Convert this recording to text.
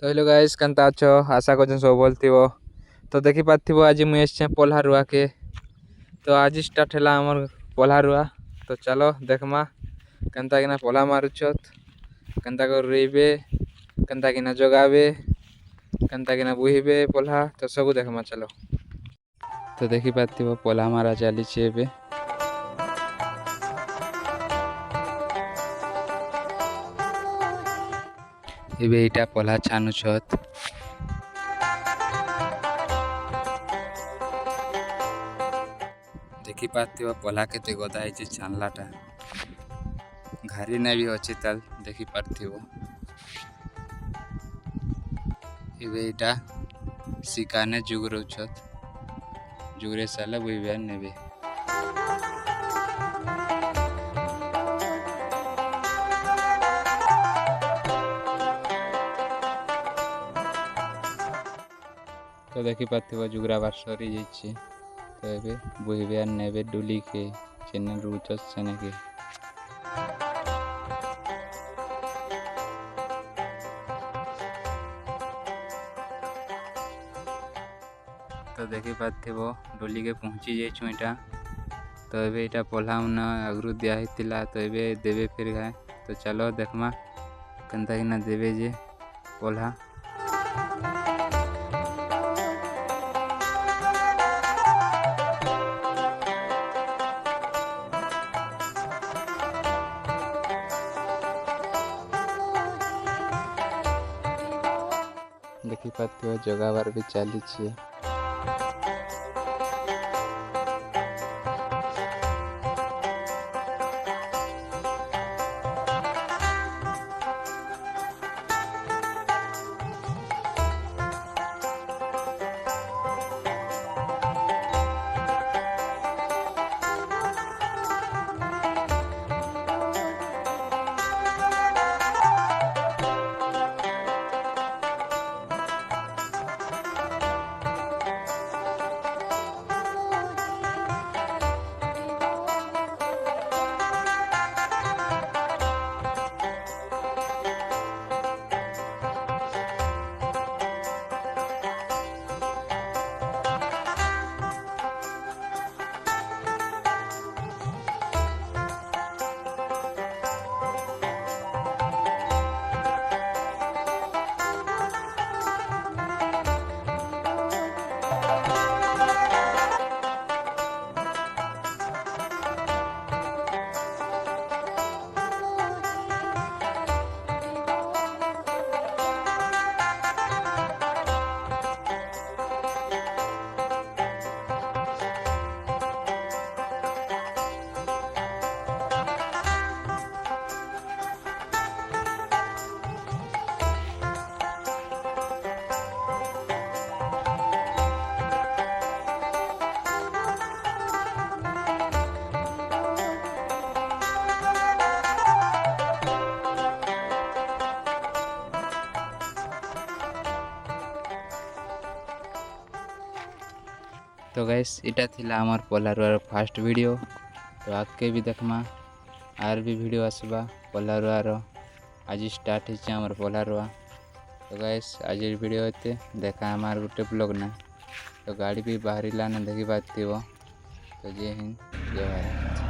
तो hello guys केनता अछो आशा कर सब भल थो। तो देखी पार्थिव आज मुझे एसे पोल्हा रुआ के। तो आज स्टार्ट है आमर पोल्हा रुआ। तो चलो देखमा केनता किना पोल्हा मारुछत, केनता कर रुइबे, केनता किना जगाबे, केनता किना बुहिबे पोल्हा। तो सब देखमा चलो। तो देखी पार्थिव पोल्हा मारा चली एबे। एबे इटा पोल्हा छानुछत। देखी पार्थिव पोल्हा केते गदा है छानलाटा घारी ना भी अच्छे ताल देखी पार्थिव। एबे इटा सिकाने जुगरुछत, जुगरे साला बुइबे नेबे। तो देखी पार्थिव जुगरा बार सरी जाइए। तो ये बुहबे नेबे डुली के चेन्नल रुचत सेने के। तो देखी पार्थिव डुली के पहुँची जाइछु इटा। तो ये इटा पोल्हा मन आगरू दिया हितिला। तो ये देवे फिर गाय। तो चलो देखमा केनता किना देवे जे पोल्हा। देखी पार्थिव जगाबार भी चली। तो गाइस इटा थिला आमर पोल्हा रुआर फास्ट वीडियो। तो आगे भी देखमा आर भी वीडियो आसबा पोल्हा रुआर। आज स्टार्ट है आमर पोल्हा रुआ। तो गाइस आज वीडियो होते देखा हमार गोटे ब्लॉग ना। तो गाड़ी भी बाहरी लाने देखी पार्थिव। तो जय हिंद जय भारत।